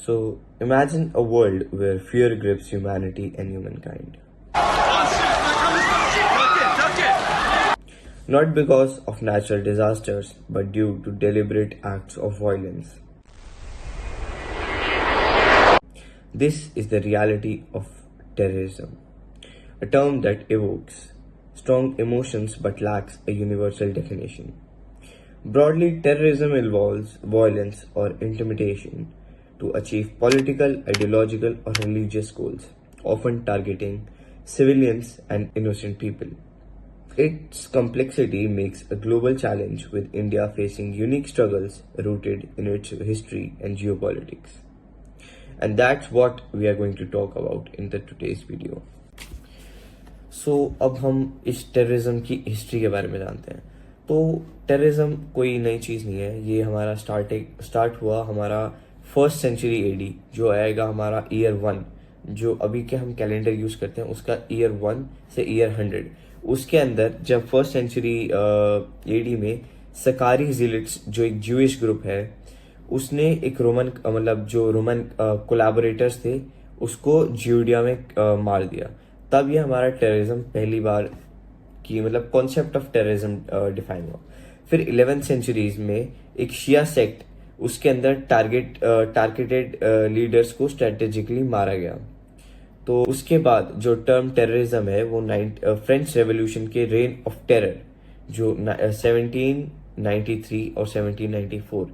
So imagine a world where fear grips humanity and humankind. Not because of natural disasters, but due to deliberate acts of violence. This is the reality of terrorism, a term that evokes strong emotions but lacks a universal definition. Broadly, terrorism involves violence or intimidation to achieve political, ideological, or religious goals, often targeting civilians and innocent people. Its complexity makes a global challenge, with India facing unique struggles rooted in its history and geopolitics. And that's what we are going to talk about in the today's video. अब हम इस terrorism की history के बारे में जानते हैं। तो टेररिज्म कोई नई चीज़ नहीं है, ये हमारा स्टार्ट हुआ हमारा फर्स्ट सेंचुरी एडी, जो आएगा हमारा ईयर 1, जो अभी के हम कैलेंडर यूज़ करते हैं उसका ईयर 1 से ईयर 100। उसके अंदर जब फर्स्ट सेंचुरी एडी में सकारी जिलिट्स, जो एक ज्यूइश ग्रुप है, उसने एक रोमन कोलैबोरेटर्स थे उसको ज्यूडिया में मार दिया। तब ये हमारा टेररिज्म पहली बार की कॉन्सेप्ट ऑफ टेररिज्म डिफाइन हुआ। फिर 11th सेंचुरीज में एक शिया सेक्ट, उसके अंदर टारगेटेड लीडर्स को स्ट्रेटेजिकली मारा गया। तो उसके बाद जो टर्म टेररिज्म है वो फ्रेंच रेवोल्यूशन के रेन ऑफ टेरर, जो 1793 और 1794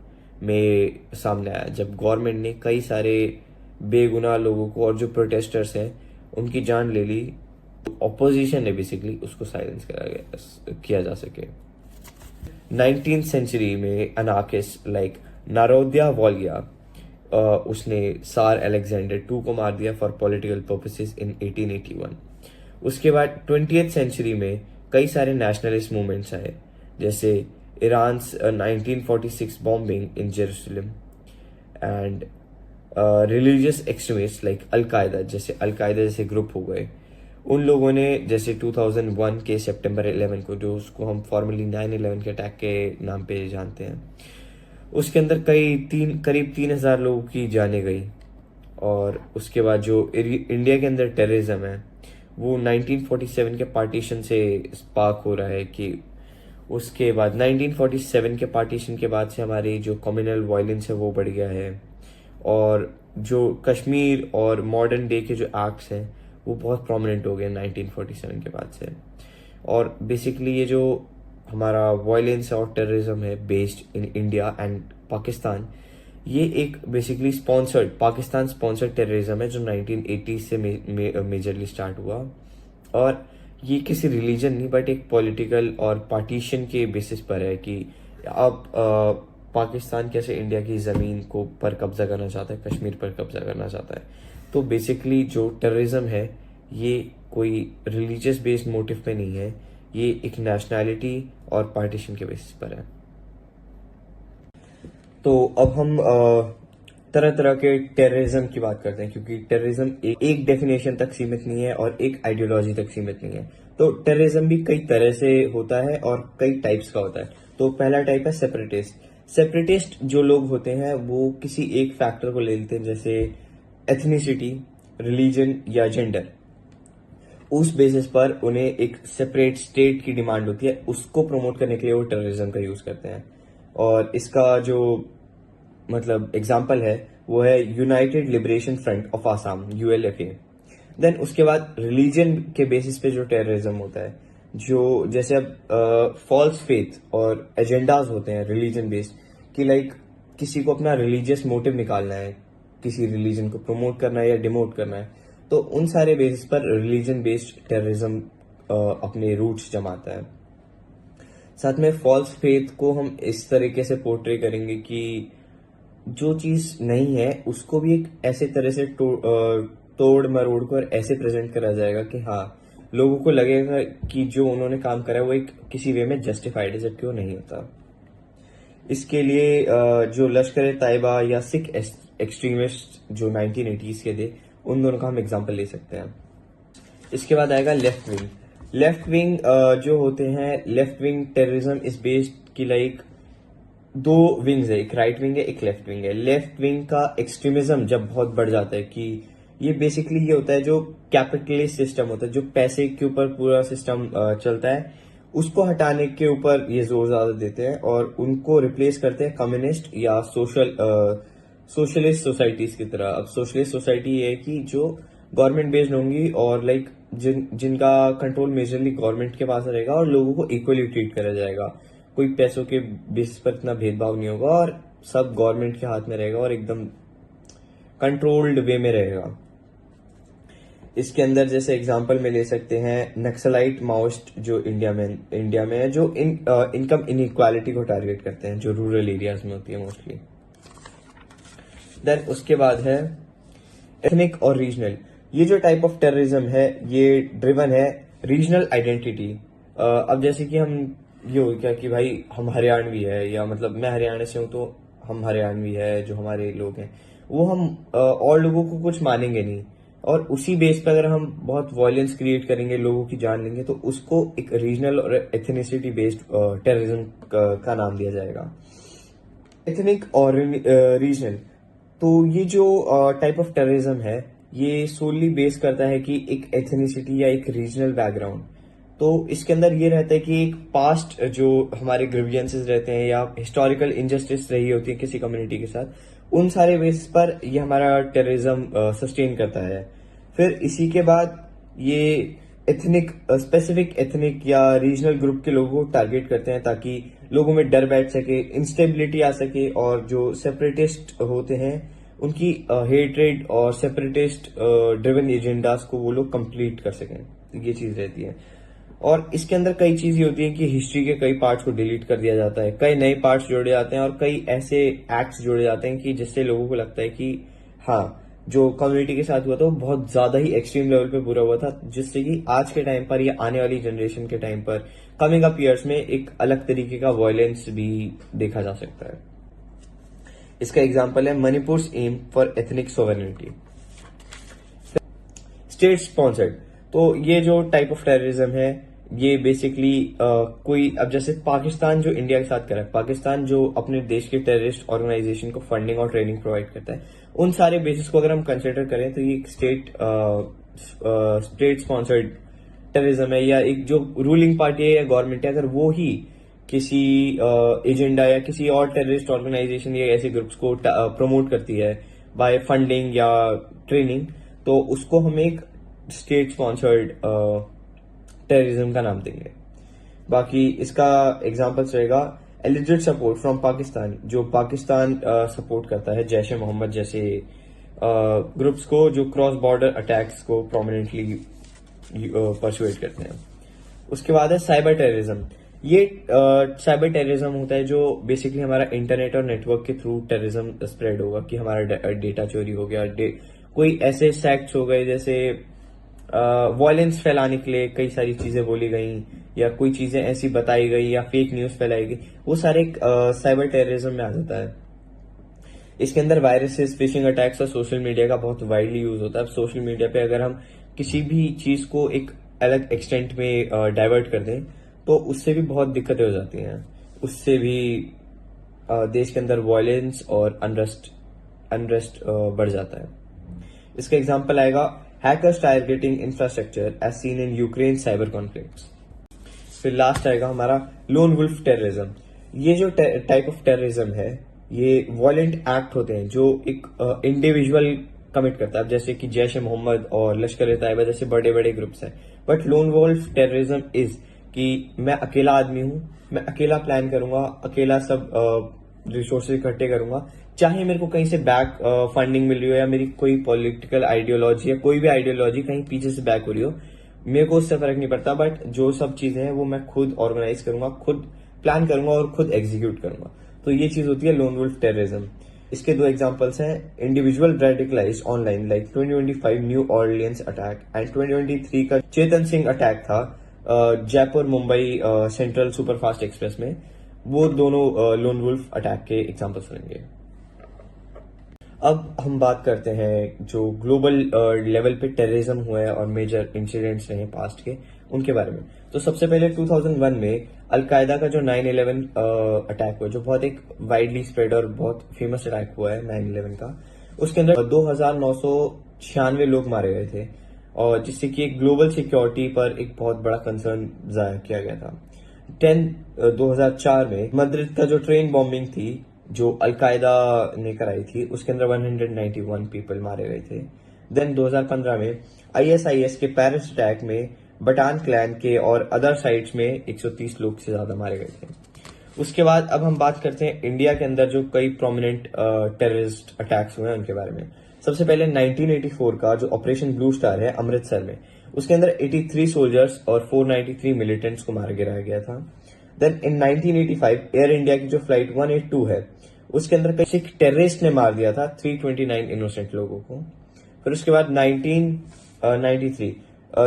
में सामने आया, जब गवर्नमेंट ने कई सारे बेगुनाह लोगों को और जो प्रोटेस्टर्स हैं उनकी जान ले ली। ऑपोजिशन ने बेसिकली उसको साइलेंस किया जा सके। 19th सेंचुरी में अनार्किस्ट लाइक नारोदिया वॉलिया, उसने सार अलेक्जेंडर II को मार दिया फॉर पॉलिटिकल पर्पसेस इन 1881। उसके बाद 20th सेंचुरी में कई सारे नेशनलिस्ट मूवमेंट्स आए, जैसे Iran 1946 bombing in Jerusalem, and religious extremist like al Qaeda जैसे ग्रुप हो गए। उन लोगों ने जैसे 2001 के सितंबर 11 को, जो उसको हम फॉर्मली 9/11 के अटैक के नाम पे जानते हैं, उसके अंदर करीब 3000 लोगों की जाने गई। और उसके बाद जो इंडिया के अंदर टेररिज्म है वो 1947 के पार्टीशन से स्पार्क हो रहा है, कि उसके बाद 1947 के पार्टीशन के बाद से हमारी जो कम्युनल वायलेंस है वो बढ़ गया है, और जो कश्मीर और मॉडर्न डे के जो एक्ट्स हैं वो बहुत प्रोमिनेंट हो गए 1947 के बाद से। और बेसिकली ये जो हमारा वायलेंस और टेररिज्म है based in India and Pakistan, ये एक बेसिकली पाकिस्तान स्पॉन्सर्ड टेररिज्म है, जो 1980 से मेजरली स्टार्ट हुआ। और ये किसी रिलीजन नहीं बट एक पॉलिटिकल और पार्टीशन के बेसिस पर है, कि अब पाकिस्तान कैसे इंडिया की ज़मीन को पर कब्जा करना चाहता है, कश्मीर पर कब्जा करना चाहता है। तो बेसिकली जो टेररिज्म है ये कोई रिलीजियस बेस्ड मोटिव पे नहीं है, ये एक नेशनैलिटी और पार्टीशन के बेसिस पर है। तो अब हम तरह तरह के टेररिज्म की बात करते हैं, क्योंकि टेररिज्म एक डेफिनेशन तक सीमित नहीं है और एक आइडियोलॉजी तक सीमित नहीं है। तो टेररिज्म भी कई तरह से होता है और कई टाइप्स का होता है। तो पहला टाइप है सेपरेटिस्ट जो लोग होते हैं वो किसी एक फैक्टर को ले लेते हैं, जैसे एथनिसिटी, रिलीजन या जेंडर। उस बेसिस पर उन्हें एक सेपरेट स्टेट की डिमांड होती है, उसको प्रमोट करने के लिए वो टेररिज्म का यूज करते हैं। और इसका जो एग्जाम्पल है वो है United Liberation Front of Assam, ULFA। Then उसके बाद रिलीजन के बेसिस पे जो टेररिज्म होता है, जो जैसे अब फॉल्स फेथ और एजेंडाज होते हैं रिलीजन बेस्ड, कि लाइक किसी को अपना रिलीजियस मोटिव निकालना है, किसी रिलीजन को प्रमोट करना है या डिमोट करना है, तो उन सारे बेसिस पर रिलीजन बेस्ड टेररिज्म अपने रूट्स जमाता है। साथ में फॉल्स फेथ को हम इस तरीके से पोर्ट्रे करेंगे कि जो चीज नहीं है उसको भी एक ऐसे तरह से तोड़ मरोड़ कर ऐसे प्रेजेंट करा जाएगा कि हाँ, लोगों को लगेगा कि जो उन्होंने काम करा है वो एक किसी वे में जस्टिफाइड है, जबकि वो नहीं होता। इसके लिए जो लश्कर तैयबा या सिख एक्सट्रीमिस्ट जो 1980s के थे, उन दोनों का हम एग्जांपल ले सकते हैं। इसके बाद आएगा लेफ्ट विंग जो होते हैं, left wing terrorism is based की लाइक दो विंग्स है, एक राइट विंग है एक लेफ्ट विंग है। लेफ्ट विंग का एक्सट्रीमिज्म जब बहुत बढ़ जाता है कि ये बेसिकली ये होता है जो कैपिटलिस्ट सिस्टम होता है, जो पैसे के ऊपर पूरा सिस्टम चलता है, उसको हटाने के ऊपर ये जोर ज्यादा देते हैं और उनको रिप्लेस करते हैं कम्युनिस्ट या सोशलिस्ट सोसाइटीज की तरह। अब सोशलिस्ट सोसाइटी ये है कि जो गवर्नमेंट बेस्ड होंगी और लाइक जिनका कंट्रोल मेजरली गवर्नमेंट के पास रहेगा और लोगों को इक्वली ट्रीट करा जाएगा, कोई पैसों के बेसिस पर इतना भेदभाव नहीं होगा और सब गवर्नमेंट के हाथ में रहेगा और एकदम कंट्रोल्ड वे में रहेगा। इसके अंदर जैसे एग्जांपल में ले सकते हैं नक्सलाइट माओइस्ट जो इंडिया में है, जो इनकम इनइक्वालिटी को टारगेट करते हैं, जो रूरल एरियाज में होती है मोस्टली। देन उसके बाद है एथनिक और रीजनल। ये जो टाइप ऑफ टेररिज्म है ये ड्रिवन है रीजनल आइडेंटिटी। अब जैसे कि हम ये हो गया कि भाई हम हरियाणवी है, या मतलब मैं हरियाणा से हूं तो हम हरियाणवी है, जो हमारे लोग हैं वो हम और लोगों को कुछ मानेंगे नहीं, और उसी बेस पर अगर हम बहुत वॉयलेंस क्रिएट करेंगे, लोगों की जान लेंगे, तो उसको एक रीजनल और एथनिसिटी बेस्ड टेररिज्म का नाम दिया जाएगा। एथनिक और रीजनल, तो ये जो टाइप ऑफ टेररिज्म है ये सोली बेस करता है कि एक एथनिसिटी या एक रीजनल बैकग्राउंड। तो इसके अंदर ये रहता है कि एक पास्ट जो हमारे ग्रीवियंसेस रहते हैं या हिस्टोरिकल इनजस्टिस रही होती है किसी कम्युनिटी के साथ, उन सारे बेसिस पर ये हमारा टेररिज्म सस्टेन करता है। फिर इसी के बाद ये एथनिक स्पेसिफिक एथनिक या रीजनल ग्रुप के लोगों को टारगेट करते हैं ताकि लोगों में डर बैठ सके, इंस्टेबिलिटी आ सके, और जो सेपरेटिस्ट होते हैं उनकी हेट्रेड और सेपरेटिस्ट ड्रिवन एजेंडास को वो लोग कंप्लीट कर सकें। ये चीज रहती है। और इसके अंदर कई चीजें होती हैं कि हिस्ट्री के कई पार्ट्स को डिलीट कर दिया जाता है, कई नए पार्ट्स जोड़े जाते हैं और कई ऐसे एक्ट्स जोड़े जाते हैं कि जिससे लोगों को लगता है कि हाँ, जो कम्युनिटी के साथ हुआ था वो बहुत ज्यादा ही एक्सट्रीम लेवल पे बुरा हुआ था, जिससे कि आज के टाइम पर या आने वाली जनरेशन के टाइम पर कमिंग अप ईयर्स में एक अलग तरीके का वायलेंस भी देखा जा सकता है। इसका एग्जाम्पल है Manipur M for ethnic sovereignty. State sponsored, तो ये जो टाइप ऑफ टेररिज्म है ये बेसिकली कोई, अब जैसे पाकिस्तान जो इंडिया के साथ कर रहा है, पाकिस्तान जो अपने देश के टेररिस्ट ऑर्गेनाइजेशन को फंडिंग और ट्रेनिंग प्रोवाइड करता है, उन सारे बेसिस को अगर हम कंसिडर करें तो ये स्टेट स्पॉन्सर्ड टेररिज्म है, या एक जो रूलिंग पार्टी है या गवर्नमेंट है अगर वो ही किसी एजेंडा या किसी और टेररिस्ट ऑर्गेनाइजेशन या ऐसे ग्रुप्स को प्रमोट करती है बाय फंडिंग या ट्रेनिंग, तो उसको हम एक स्टेट स्पॉन्सर्ड टेररिज्म का नाम देंगे। बाकी इसका एग्जांपल्स रहेगा एलिजिट सपोर्ट फ्रॉम पाकिस्तान, जो पाकिस्तान सपोर्ट करता है जैश ए मोहम्मद जैसे ग्रुप्स को, जो क्रॉस बॉर्डर अटैक्स को प्रोमिनेंटली परसुएट करते हैं। उसके बाद है साइबर टेररिज्म। ये साइबर टेररिज्म होता है जो बेसिकली हमारा इंटरनेट और नेटवर्क के थ्रू टेररिज्म स्प्रेड होगा, कि हमारा डेटा चोरी हो गया, कोई ऐसे सेक्ट्स हो गए जैसे वॉयलेंस फैलाने के लिए कई सारी चीजें बोली गई, या कोई चीजें ऐसी बताई गई या फेक न्यूज फैलाई गई, वो सारे साइबर टेररिज्म में आ जाता है। इसके अंदर वायरसेस, फिशिंग अटैक्स और सोशल मीडिया का बहुत वाइडली यूज होता है। अब सोशल मीडिया पे अगर हम किसी भी चीज को एक अलग एक्सटेंट में डाइवर्ट कर दें तो उससे भी बहुत दिक्कतें हो जाती हैं, उससे भी देश के अंदर वायलेंस और अनरेस्ट बढ़ जाता है। इसका एग्जांपल आएगा hackers targeting infrastructure as seen in Ukraine cyber conflicts. फिर लास्ट आएगा हमारा लोन वुल्फ टेररिज्म। ये जो टाइप ऑफ टेररिज्म है ये वायलेंट एक्ट होते हैं जो एक इंडिविजुअल कमिट करता है, जैसे कि जैश ए मोहम्मद और लश्कर ए तैयबा जैसे बड़े बड़े ग्रुप्स हैं। But lone wolf terrorism is कि मैं अकेला आदमी हूं, मैं अकेला प्लान करूंगा, अकेला सब रिसोर्सेज इकट्ठे करूंगा, चाहे मेरे को कहीं से बैक फंडिंग मिल रही हो या मेरी कोई पॉलिटिकल आइडियोलॉजी या कोई भी आइडियोलॉजी कहीं पीछे से बैक हो रही हो, मेरे को उससे फर्क नहीं पड़ता। बट जो सब चीजें हैं वो मैं खुद ऑर्गेनाइज करूंगा, खुद प्लान करूंगा और खुद एग्जीक्यूट करूंगा। तो ये चीज होती है लोन वुल्फ टेररिज्म। इसके दो एग्जांपल्स हैं individual radicalised online like 2025 new Orleans attack and 2023 का चेतन सिंह अटैक था Jaipur Mumbai central superfast express में। वो दोनों लोन वुल्फ अटैक के एग्जांपल्स रहेंगे। अब हम बात करते हैं जो ग्लोबल लेवल पे टेररिज्म हुआ है और मेजर इंसिडेंट्स रहे पास्ट के, उनके बारे में। तो सबसे पहले 2001 में अलकायदा का जो 9/11 अटैक हुआ, जो बहुत एक वाइडली स्प्रेड और बहुत फेमस अटैक हुआ है 9/11 का, उसके अंदर 2,996 लोग मारे गए थे, और जिससे कि एक ग्लोबल सिक्योरिटी पर एक बहुत बड़ा कंसर्न जाहिर किया गया था। 2004 में मद्रिद का जो ट्रेन बॉम्बिंग थी जो अलकायदा ने कराई थी, उसके अंदर 191 पीपल मारे गए थे। देन 2015 में ISIS के पेरिस अटैक में बटान क्लैन के और अदर साइट्स में 130 लोग से ज्यादा मारे गए थे। उसके बाद अब हम बात करते हैं इंडिया के अंदर जो कई प्रोमिनेंट टेररिस्ट अटैक्स हुए हैं उनके बारे में। सबसे पहले 1984 का जो ऑपरेशन ब्लू स्टार है अमृतसर में, उसके अंदर 83 सोल्जर्स और 493 मिलिटेंट्स को मार गिराया गया था। देन इन 1985 एयर इंडिया की जो फ्लाइट 182 है, उसके अंदर कई सिख टेररिस्ट ने मार दिया था 329 इनोसेंट लोगों को। फिर उसके बाद 1993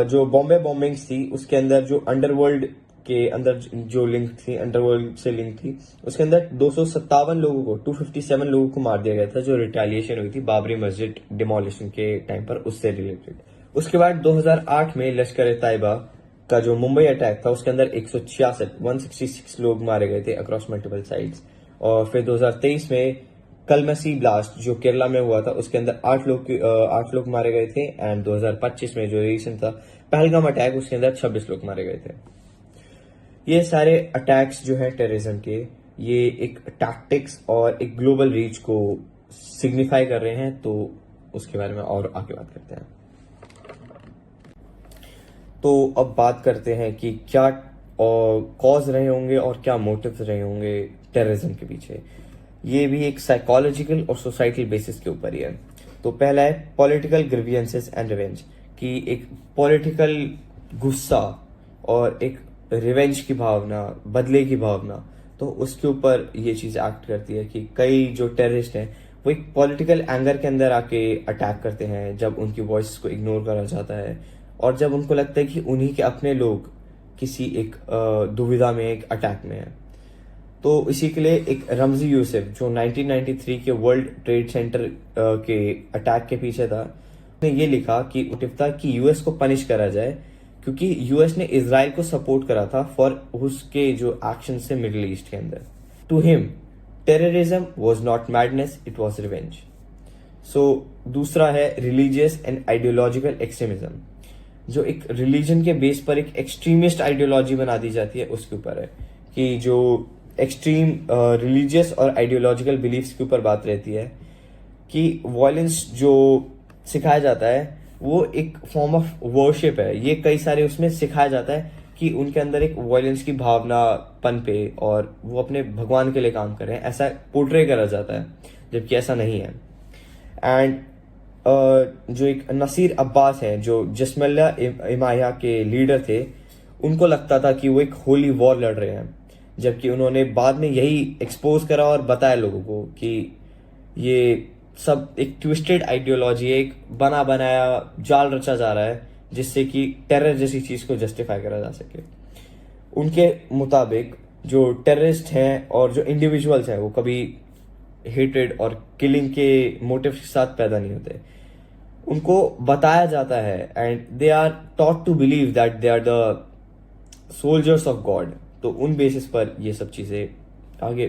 जो बॉम्बे बॉम्बिंग्स थी, उसके अंदर जो अंडरवर्ल्ड के अंदर जो लिंक थी, अंडरवर्ल्ड से लिंक थी, उसके अंदर 257 लोगों को 257 लोगों को मार दिया गया था, जो रिटेलिएशन हुई थी बाबरी मस्जिद डिमोलिशन के टाइम पर, उससे रिलेटेड। उसके बाद 2008 में लश्कर तैयबा का जो मुंबई अटैक था, उसके अंदर 166 लोग मारे गए थे अक्रॉस मल्टीपल साइट्स। और फिर 2023 में कलमसी ब्लास्ट जो केरला में हुआ था, उसके अंदर 8 लोग मारे गए थे। एंड 2025 में जो रिसेंट था पहलगाम अटैक, उसके अंदर 26 लोग मारे गए थे। ये सारे अटैक्स जो है टेररिज्म के, ये एक टैक्टिक्स और एक ग्लोबल रीच को सिग्निफाई कर रहे हैं, तो उसके बारे में और आगे बात करते हैं। तो अब बात करते हैं कि क्या कॉज रहे होंगे और क्या मोटिव्स रहे होंगे टेररिज्म के पीछे। ये भी एक साइकोलॉजिकल और सोसाइटल बेसिस के ऊपर ही है। तो पहला है पॉलिटिकल ग्रीवियंसेस एंड रिवेंज, कि एक पॉलिटिकल गुस्सा और एक रिवेंज की भावना, बदले की भावना, तो उसके ऊपर ये चीज एक्ट करती है कि कई जो टेररिस्ट हैं वो एक पॉलिटिकल एंगर के अंदर आके अटैक करते हैं, जब उनकी वॉइस को इग्नोर करा जाता है और जब उनको लगता है कि उन्हीं के अपने लोग किसी एक दुविधा में, एक अटैक में है। तो इसी के लिए एक रमजी यूसुफ जो 1993 के वर्ल्ड ट्रेड सेंटर के अटैक के पीछे था, उसने ये लिखा कि मोटिव था कि यूएस को पनिश करा जाए, क्योंकि यूएस ने इजराइल को सपोर्ट करा था फॉर उसके जो एक्शन से मिडिल ईस्ट के अंदर। To him terrorism was not madness, it was revenge. So दूसरा है रिलीजियस एंड आइडियोलॉजिकल एक्सट्रीमिज्म, जो एक रिलीजन के बेस पर एक एक्सट्रीमिस्ट आइडियोलॉजी बना दी जाती है, उसके ऊपर है कि जो एक्सट्रीम रिलीजियस और आइडियोलॉजिकल बिलीफ्स के ऊपर बात रहती है कि वायलेंस जो सिखाया जाता है वो एक फॉर्म ऑफ वर्शिप है। ये कई सारे उसमें सिखाया जाता है कि उनके अंदर एक वायलेंस की भावना पनपे और वो अपने भगवान के लिए काम कर रहे हैं, ऐसा पोर्ट्रे करा जाता है, जबकि ऐसा नहीं है। एंड जो एक नसीर अब्बास है जो जस्मल्ला इमाया के लीडर थे, उनको लगता था कि वो एक होली वॉर लड़ रहे हैं, जबकि उन्होंने बाद में यही एक्सपोज करा और बताया लोगों को कि ये सब एक ट्विस्टेड आइडियोलॉजी है, एक बना बनाया जाल रचा जा रहा है जिससे कि टेरर जैसी चीज को जस्टिफाई करा जा सके। उनके मुताबिक जो टेररिस्ट हैं और जो इंडिविजुअल्स हैं वो कभी हेटेड और किलिंग के मोटिव के साथ पैदा नहीं होते। उनको बताया जाता है and they are taught to believe that they are the soldiers of God. तो उन बेसिस पर ये सब चीजें आगे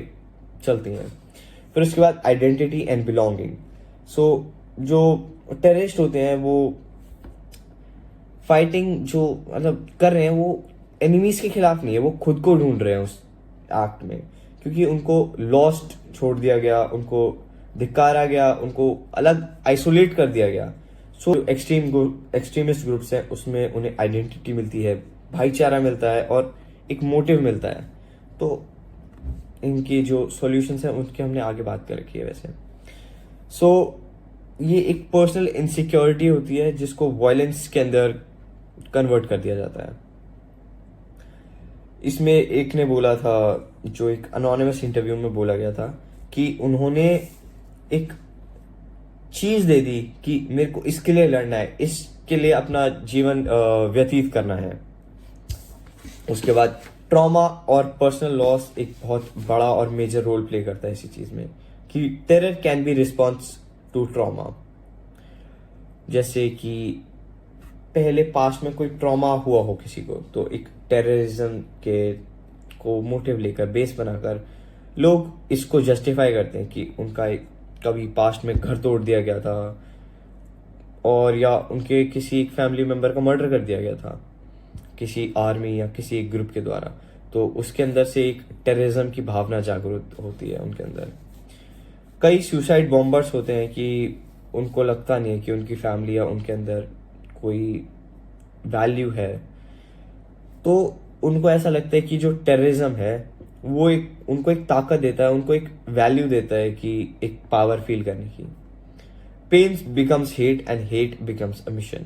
चलती हैं। फिर उसके बाद आइडेंटिटी एंड बिलोंगिंग। सो जो टेररिस्ट होते हैं वो फाइटिंग जो मतलब कर रहे हैं वो एनिमीज के खिलाफ नहीं है, वो खुद को ढूंढ रहे हैं उस एक्ट में, क्योंकि उनको लॉस्ट छोड़ दिया गया, उनको धिक्कारा गया, उनको अलग आइसोलेट कर दिया गया। सो एक्सट्रीमिस्ट ग्रुप्स हैं उसमें उन्हें आइडेंटिटी मिलती है, भाईचारा मिलता है और एक मोटिव मिलता है। तो इनकी जो सॉल्यूशंस हैं उनकी हमने आगे बात कर रखी है वैसे। सो ये एक पर्सनल इनसिक्योरिटी होती है जिसको वायलेंस के अंदर कन्वर्ट कर दिया जाता है। इसमें एक ने बोला था, जो एक अनोनिमस इंटरव्यू में बोला गया था, कि उन्होंने एक चीज दे दी कि मेरे को इसके लिए लड़ना है, इसके लिए अपना जीवन व्यतीत करना है। उसके बाद ट्रॉमा और पर्सनल लॉस एक बहुत बड़ा और मेजर रोल प्ले करता है इसी चीज में, कि terror can be response to trauma. जैसे कि पहले पास्ट में कोई ट्रॉमा हुआ हो किसी को, तो एक टेररिज्म के को मोटिव लेकर, बेस बनाकर लोग इसको जस्टिफाई करते हैं कि उनका एक कभी पास्ट में घर तोड़ दिया गया था, और या उनके किसी एक फैमिली मेंबर का मर्डर कर दिया गया था किसी आर्मी या किसी एक ग्रुप के द्वारा, तो उसके अंदर से एक टेररिज्म की भावना जागरूक होती है उनके अंदर। कई सुसाइड बॉम्बर्स होते हैं कि उनको लगता नहीं है कि उनकी फैमिली या उनके अंदर कोई वैल्यू है, तो उनको ऐसा लगता है कि जो टेररिज्म है वो एक उनको एक ताकत देता है, उनको एक वैल्यू देता है कि एक पावर फील करने की। Pain becomes hate and hate becomes a mission.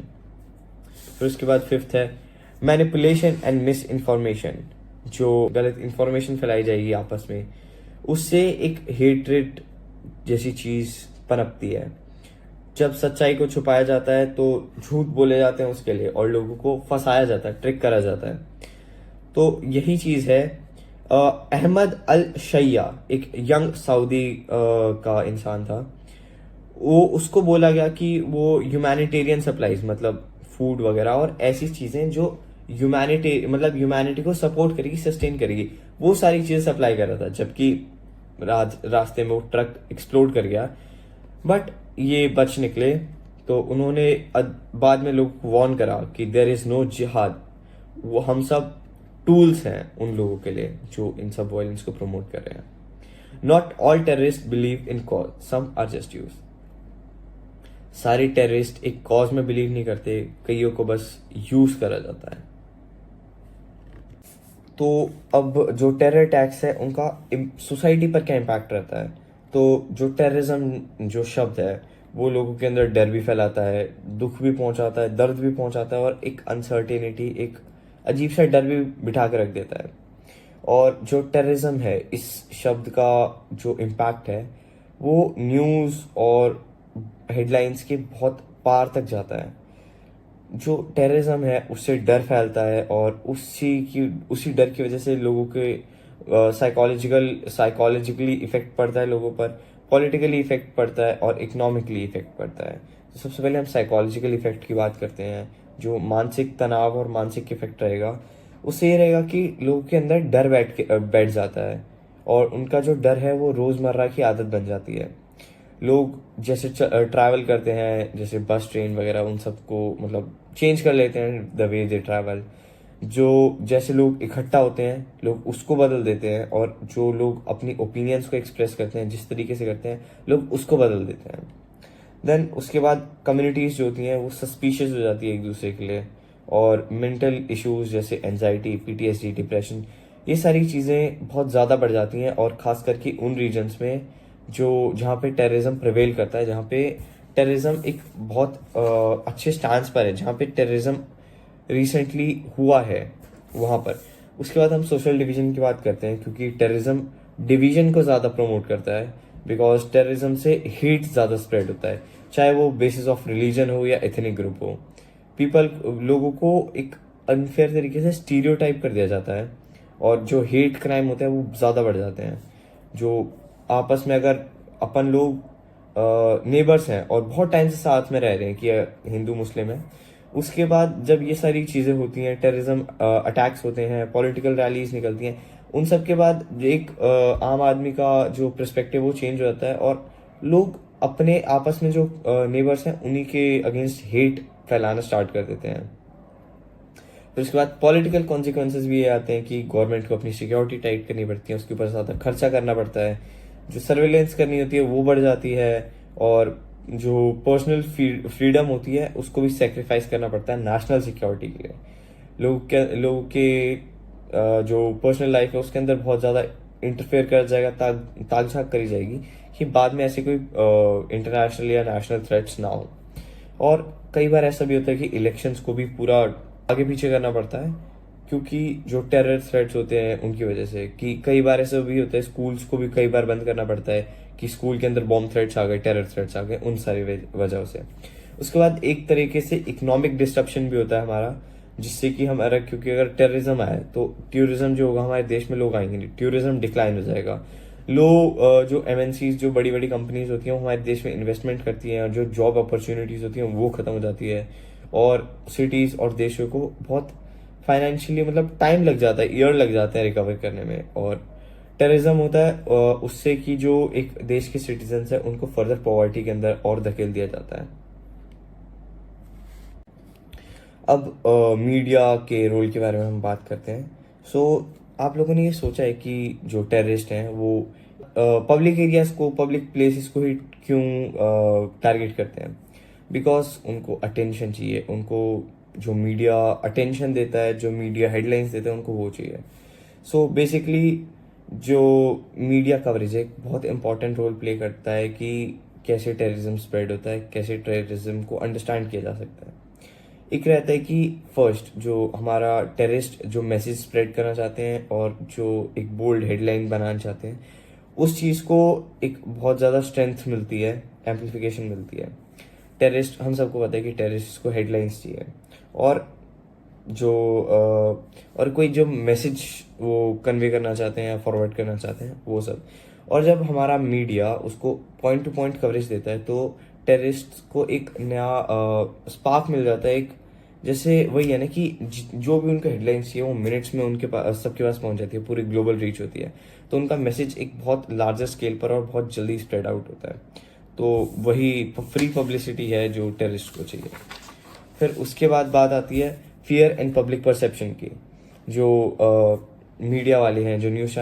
फिर उसके बाद फिफ्थ है मैनिपुलेशन एंड मिस इन्फॉर्मेशन। जो गलत इंफॉर्मेशन फैलाई जाएगी आपस में, उससे एक हेट्रेड जैसी चीज पनपती है। जब सच्चाई को छुपाया जाता है तो झूठ बोले जाते हैं उसके लिए, और लोगों को फंसाया जाता है, ट्रिक करा जाता है। तो यही चीज है। अहमद अल शैया एक यंग सऊदी का इंसान था, वो उसको बोला गया कि वो ह्यूमैनिटेरियन सप्लाईज, मतलब फूड वगैरह और ऐसी चीजें जो ह्यूमैनिटी को सपोर्ट करेगी, सस्टेन करेगी, वो सारी चीजें सप्लाई कर रहा था। जबकि रास्ते में वो ट्रक एक्सप्लोड कर गया, बट ये बच निकले। तो उन्होंने बाद में लोग को वार्न करा कि देयर इज नो जिहाद, वो हम सब टूल्स हैं उन लोगों के लिए जो इन सब वायलेंस को प्रमोट कर रहे हैं। Not all terrorist believe in cause, some are just used. सारे टेररिस्ट एक कॉज में बिलीव नहीं करते, कईयों को बस यूज करा जाता है। तो अब जो टेरर अटैक्स है उनका सोसाइटी पर क्या इम्पैक्ट रहता है? तो जो टेररिज्म जो शब्द है वो लोगों के अंदर डर भी फैलाता है, दुख भी पहुंचाता है, दर्द भी पहुंचाता है, और एक अनसर्टेनिटी, एक अजीब सा डर भी बिठा के रख देता है। और जो टेररिज्म है, इस शब्द का जो इम्पैक्ट है वो न्यूज़ और हेडलाइंस के बहुत पार तक जाता है। जो टेररिज्म है उससे डर फैलता है, और उसी डर की वजह से लोगों के साइकोलॉजिकली इफेक्ट पड़ता है लोगों पर, पॉलिटिकली इफेक्ट पड़ता है, और इकोनॉमिकली इफेक्ट पड़ता है। तो सबसे पहले हम साइकोलॉजिकल इफेक्ट की बात करते हैं। जो मानसिक तनाव और मानसिक इफेक्ट रहेगा, उससे ये रहेगा कि लोगों के अंदर डर बैठ जाता है, और उनका जो डर है वो रोजमर्रा की आदत बन जाती है। लोग जैसे ट्रैवल करते हैं, जैसे बस ट्रेन वगैरह, उन सबको मतलब चेंज कर लेते हैं द वे दे ट्रैवल। जो जैसे लोग इकट्ठा होते हैं, लोग उसको बदल देते हैं, और जो लोग अपनी ओपिनियंस को एक्सप्रेस करते हैं जिस तरीके से करते हैं, लोग उसको बदल देते हैं। देन उसके बाद कम्युनिटीज जो होती हैं वो सस्पिशियस हो जाती है एक दूसरे के लिए, और मेंटल इश्यूज जैसे एंजाइटी, पीटीएसडी, डिप्रेशन, ये सारी चीज़ें बहुत ज़्यादा बढ़ जाती हैं। और ख़ास करके उन रीजन्स में जो जहाँ पे टेररिज्म प्रिवेल करता है, जहाँ पे टेररिज्म एक बहुत अच्छे स्टांस पर है, जहाँ पे टेररिज्म रिसेंटली हुआ है वहाँ पर। उसके बाद हम सोशल डिवीजन की बात करते हैं, क्योंकि टेररिज्म डिवीजन को ज़्यादा प्रमोट करता है, बिकॉज टेररिज्म से हेट ज़्यादा स्प्रेड होता है, चाहे वो बेसिस ऑफ रिलीजन हो या एथनिक ग्रुप हो। लोगों को एक अनफेयर तरीके से स्टीरियोटाइप कर दिया जाता है, और जो हेट क्राइम होते हैं वो ज़्यादा बढ़ जाते हैं। जो आपस में अगर अपन लोग नेबर्स हैं और बहुत टाइम से साथ में रह रहे हैं कि हिंदू मुस्लिम है, उसके बाद जब ये सारी चीज़ें होती हैं, टेररिज्म अटैक्स होते हैं, पॉलिटिकल रैलीज निकलती हैं, उन सब के बाद एक आम आदमी का जो पर्सपेक्टिव वो चेंज हो जाता है, और लोग अपने आपस में जो नेबर्स हैं उन्हीं के अगेंस्ट हेट फैलाना स्टार्ट कर देते हैं। फिर उसके बाद पॉलिटिकल कॉन्सिक्वेंसेज भी ये आते हैं कि गवर्नमेंट को अपनी सिक्योरिटी टाइट करनी पड़ती है, उसके ऊपर ज़्यादा खर्चा करना पड़ता है, जो सर्वेलेंस करनी होती है वो बढ़ जाती है, और जो पर्सनल फ्रीडम होती है उसको भी सेक्रीफाइस करना पड़ता है नेशनल सिक्योरिटी के लिए। लोगों के जो पर्सनल लाइफ है उसके अंदर बहुत ज़्यादा इंटरफेयर कर जाएगा, ताक झाक करी जाएगी कि बाद में ऐसे कोई इंटरनेशनल या नेशनल थ्रेट्स ना हो। और कई बार ऐसा भी होता है कि इलेक्शंस को भी पूरा आगे पीछे करना पड़ता है, क्योंकि जो टेरर थ्रेट्स होते हैं उनकी वजह से। कि कई बार ऐसा भी होता है स्कूल्स को भी कई बार बंद करना पड़ता है कि स्कूल के अंदर बॉम्ब थ्रेट्स आ गए, टेरर थ्रेट्स आ गए, उन सारी वजहों से। उसके बाद एक तरीके से इकोनॉमिक डिस्ट्रप्शन भी होता है हमारा, जिससे कि हमारा, क्योंकि अगर टेररिज्म आए तो टूरिज्म जो होगा, हमारे देश में लोग आएंगे नहीं, टूरिज्म डिक्लाइन हो जाएगा। जो एमएनसीज, जो बड़ी बड़ी कंपनीज होती हैं वो हमारे देश में इन्वेस्टमेंट करती हैं, और जो जॉब अपॉर्चुनिटीज होती हैं वो खत्म हो जाती है। और सिटीज़ और देशों को बहुत फाइनेंशियली मतलब टाइम लग जाता है, ईयर लग जाते हैं रिकवर करने में। और टेररिज्म होता है उससे कि जो एक देश के सिटीजन्स हैं उनको फर्दर पॉवर्टी के अंदर और धकेल दिया जाता है। अब मीडिया के रोल के बारे में हम बात करते हैं। सो आप लोगों ने ये सोचा है कि जो टेररिस्ट हैं वो पब्लिक एरियाज को, पब्लिक प्लेसेस को ही क्यों टारगेट करते हैं? बिकॉज उनको अटेंशन चाहिए, उनको जो मीडिया अटेंशन देता है, जो मीडिया हेडलाइंस देता है, उनको वो चाहिए। सो बेसिकली जो मीडिया कवरेज है एक बहुत इंपॉर्टेंट रोल प्ले करता है कि कैसे टेररिज्म स्प्रेड होता है, कैसे टेररिज्म को अंडरस्टैंड किया जा सकता है। एक रहता है कि फर्स्ट जो हमारा टेररिस्ट जो मैसेज स्प्रेड करना चाहते हैं और जो एक बोल्ड हेडलाइन बनाना चाहते हैं, उस चीज़ को एक बहुत ज़्यादा स्ट्रेंथ मिलती है, एम्पलीफिकेशन मिलती है। टेररिस्ट, हम सबको पता है कि टेररिस्ट को हेडलाइंस चाहिए और जो और कोई जो मैसेज वो कन्वे करना चाहते हैं या फॉरवर्ड करना चाहते हैं, वो सब। और जब हमारा मीडिया उसको पॉइंट टू पॉइंट कवरेज देता है तो टेररिस्ट को एक नया स्पार्क मिल जाता है। एक जैसे वही है ना कि जो भी उनका हेडलाइंस चाहिए वो मिनट्स में उनके पास, सबके पास पहुंच जाती है, पूरी ग्लोबल रीच होती है। तो उनका मैसेज एक बहुत लार्जर स्केल पर और बहुत जल्दी स्प्रेड आउट होता है। तो वही फ्री पब्लिसिटी है जो टेररिस्ट को चाहिए। फिर उसके बाद बात आती है फियर एंड पब्लिक परसेप्शन की। जो मीडिया वाले हैं, जो न्यूज़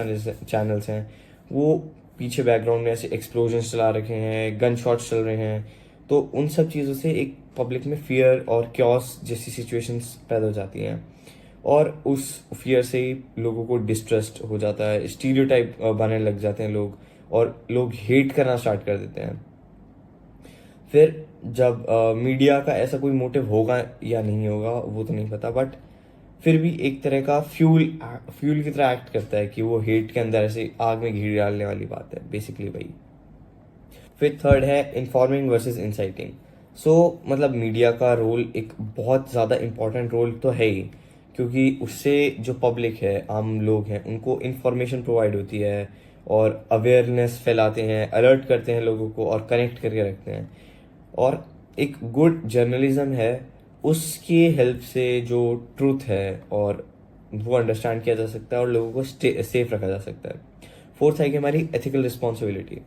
चैनल्स हैं, वो पीछे बैकग्राउंड में ऐसे एक्सप्लोजन्स चला रखे हैं, गन शॉट्स चल रहे हैं। तो उन सब चीज़ों से एक पब्लिक में फियर और क्योस जैसी सिचुएशंस पैदा हो जाती हैं और उस फियर से ही लोगों को डिस्ट्रस्ट हो जाता है, स्टीरियोटाइप बनने लग जाते हैं लोग और लोग हेट करना स्टार्ट कर देते हैं। फिर जब मीडिया का ऐसा कोई मोटिव होगा या नहीं होगा वो तो नहीं पता, बट फिर भी एक तरह का फ्यूल की तरह एक्ट करता है कि वो हेट के अंदर ऐसे आग में घी डालने वाली बात है, बेसिकली वही। फिर थर्ड है इन्फॉर्मिंग वर्सेस इंसाइटिंग। सो मतलब मीडिया का रोल एक बहुत ज़्यादा इम्पोर्टेंट रोल तो है ही, क्योंकि उससे जो पब्लिक है, आम लोग हैं, उनको इन्फॉर्मेशन प्रोवाइड होती है और अवेयरनेस फैलाते हैं, अलर्ट करते हैं लोगों को और कनेक्ट करके रखते हैं। और एक गुड जर्नलिज्म है, उसकी हेल्प से जो ट्रूथ है और वो अंडरस्टैंड किया जा सकता है और लोगों को सेफ रखा जा सकता है। फोर्थ है कि हमारी एथिकल रिस्पॉन्सिबिलिटी।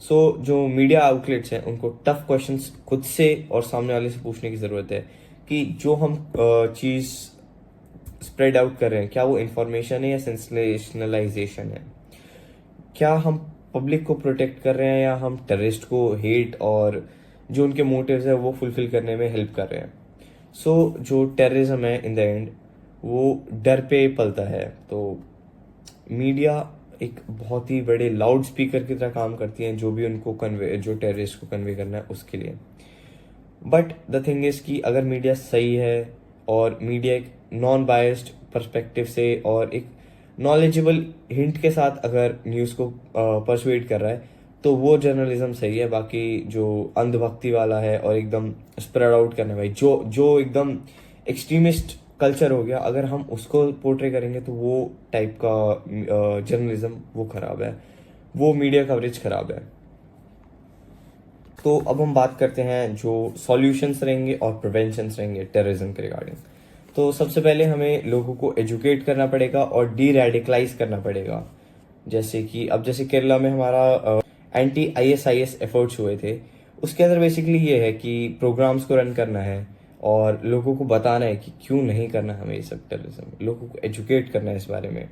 सो जो मीडिया आउटलेट्स हैं उनको टफ क्वेश्चंस खुद से और सामने वाले से पूछने की ज़रूरत है कि जो हम चीज़ स्प्रेड आउट कर रहे हैं, क्या वो इंफॉर्मेशन है या सेंसेशनलाइजेशन है? क्या हम पब्लिक को प्रोटेक्ट कर रहे हैं या हम टेररिस्ट को हेट और जो उनके मोटिव्स है वो फुलफिल करने में हेल्प कर रहे हैं? सो जो टेररिज्म है इन द एंड वो डर पे पलता है। तो मीडिया एक बहुत ही बड़े लाउड स्पीकर की तरह काम करती है, जो भी उनको कन्वे, जो टेररिस्ट को कन्वे करना है उसके लिए। बट द थिंग इज कि अगर मीडिया सही है और मीडिया एक नॉन बायस्ड पर्सपेक्टिव से और एक नॉलेजेबल हिंट के साथ अगर न्यूज़ को परसुएट कर रहा है तो वो जर्नलिज्म सही है। बाकी जो अंधभक्ति वाला है और एकदम स्प्रेड आउट करने भाई, जो जो एकदम एक्सट्रीमिस्ट कल्चर हो गया, अगर हम उसको पोर्ट्रे करेंगे तो वो टाइप का जर्नलिज्म वो खराब है, वो मीडिया कवरेज खराब है। तो अब हम बात करते हैं जो सॉल्यूशंस रहेंगे और प्रिवेंशंस रहेंगे टेररिज्म के रिगार्डिंग। तो सबसे पहले हमें लोगों को एजुकेट करना पड़ेगा और डी रेडिकलाइज करना पड़ेगा। जैसे कि अब जैसे केरला में हमारा एंटी ISIS एफर्ट्स हुए थे, उसके अंदर बेसिकली ये है कि प्रोग्राम्स को रन करना है और लोगों को बताना है कि क्यों नहीं करना हमें ये सब टेररिज्म, लोगों को एजुकेट करना है इस बारे में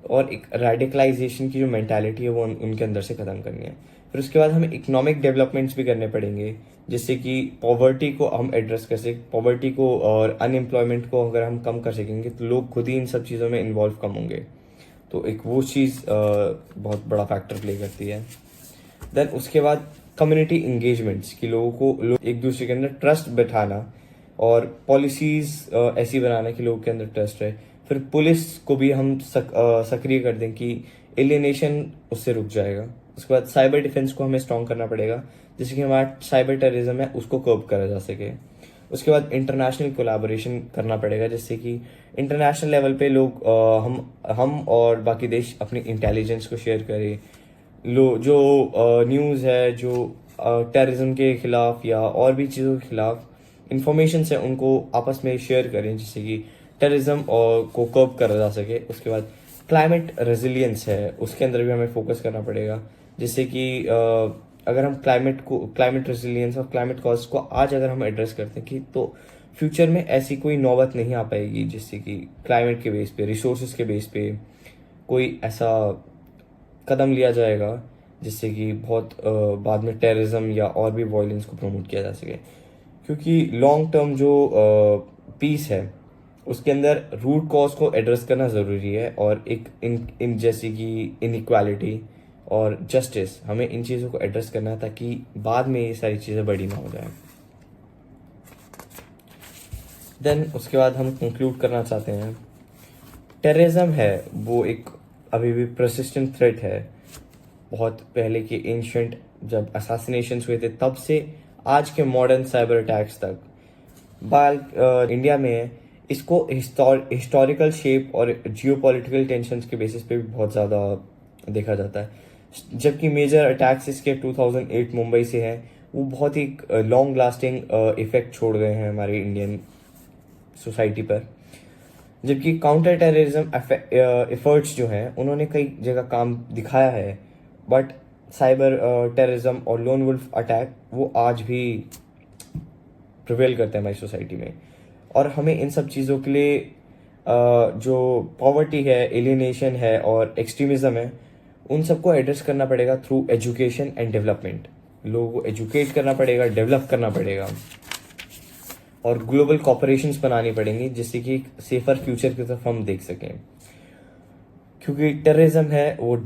और एक रेडिकलाइजेशन की जो मेंटालिटी है वो उनके अंदर से ख़त्म करनी है। फिर उसके बाद हमें इकोनॉमिक डेवलपमेंट्स भी करने पड़ेंगे, जिससे कि पॉवर्टी को हम एड्रेस कर सकें। पॉवर्टी को और अनएम्प्लॉयमेंट को अगर हम कम कर सकेंगे तो लोग खुद ही इन सब चीज़ों में इन्वॉल्व कम होंगे। तो एक वो चीज़ बहुत बड़ा फैक्टर प्ले करती है। देन उसके बाद कम्युनिटी इंगेजमेंट्स की लोगों को एक दूसरे के अंदर ट्रस्ट बैठाना और पॉलिसीज ऐसी बनाना कि लोगों के अंदर ट्रस्ट रहे। फिर पुलिस को भी हम सक्रिय कर दें कि एलियनेशन उससे रुक जाएगा। उसके बाद साइबर डिफेंस को हमें स्ट्रॉन्ग करना पड़ेगा, जिससे कि हमारा साइबर टेररिज्म है उसको कर्ब करा जा सके। उसके बाद इंटरनेशनल कोलैबोरेशन करना पड़ेगा, जिससे कि इंटरनेशनल लेवल पे लोग हम और बाकी देश अपनी इंटेलिजेंस को शेयर करें। जो न्यूज़ है जो टेररिज्म के खिलाफ या और भी चीज़ों के खिलाफ इंफॉर्मेशन है उनको आपस में शेयर करें, जिससे कि टेररिज्म और को कर्ब करा जा सके। उसके बाद क्लाइमेट रेजिलियंस है, उसके अंदर भी हमें फोकस करना पड़ेगा, जिससे कि अगर हम क्लाइमेट रेजिलियंस और क्लाइमेट कॉज को आज अगर हम एड्रेस करते हैं कि तो फ्यूचर में ऐसी कोई नौबत नहीं आ पाएगी, जिससे कि क्लाइमेट के बेस पे, रिसोर्सेज के बेस पे कोई ऐसा कदम लिया जाएगा जिससे कि बहुत बाद में टेररिज्म या और भी वायलेंस को प्रमोट किया जा सके। क्योंकि लॉन्ग टर्म जो पीस है उसके अंदर रूट कॉज को एड्रेस करना ज़रूरी है, और एक इन जैसे कि इनइक्वालिटी और जस्टिस, हमें इन चीज़ों को एड्रेस करना है ताकि बाद में ये सारी चीज़ें बड़ी ना हो जाए। देन उसके बाद हम कंक्लूड करना चाहते हैं, टेररिज्म है वो एक अभी भी परसिस्टेंट थ्रेट है। बहुत पहले के एंशंट जब असैसिनेशंस हुए थे तब से आज के मॉडर्न साइबर अटैक्स तक इंडिया में है, इसको हिस्टोरिकल शेप और जियोपॉलिटिकल टेंशन्स के बेसिस पे भी बहुत ज़्यादा देखा जाता है। जबकि मेजर अटैक्स इसके 2008 मुंबई से हैं, वो बहुत ही लॉन्ग लास्टिंग इफेक्ट छोड़ गए हैं हमारे इंडियन सोसाइटी पर। जबकि काउंटर टेररिज्म एफर्ट्स जो हैं उन्होंने कई जगह काम दिखाया है, बट साइबर टेररिज्म और लोन वुल्फ अटैक वो आज भी प्रिवेल करते हैं हमारी सोसाइटी में। और हमें इन सब चीज़ों के लिए जो पॉवर्टी है, एलियनेशन है और एक्सट्रीमिज्म है, उन सबको एड्रेस करना पड़ेगा थ्रू एजुकेशन एंड डेवलपमेंट। लोगों को एजुकेट करना पड़ेगा, डेवलप करना पड़ेगा, और ग्लोबल कॉपरेशंस बनानी पड़ेंगी, जिससे कि एक सेफर फ्यूचर की तरफ हम देख सकें। क्योंकि टेररिज्म है वो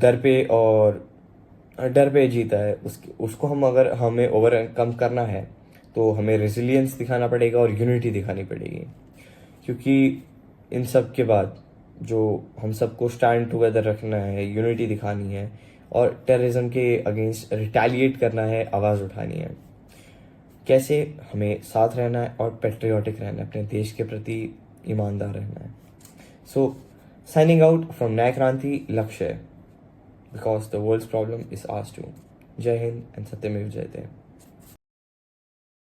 डर पे जीता है। उसको हमें ओवरकम करना है तो हमें रेजिलियंस दिखाना पड़ेगा और यूनिटी दिखानी पड़ेगी। क्योंकि इन सब के बाद जो हम सबको स्टैंड टुगेदर रखना है, यूनिटी दिखानी है और टेररिज्म के अगेंस्ट रिटेलिएट करना है, आवाज़ उठानी है। कैसे? हमें साथ रहना है और पेट्रियाटिक रहना है, अपने देश के प्रति ईमानदार रहना है। सो signing out from Nyay Kranti Lakshya, because the world's problem is ours too. Jai Hind and सत्यमेव जयते।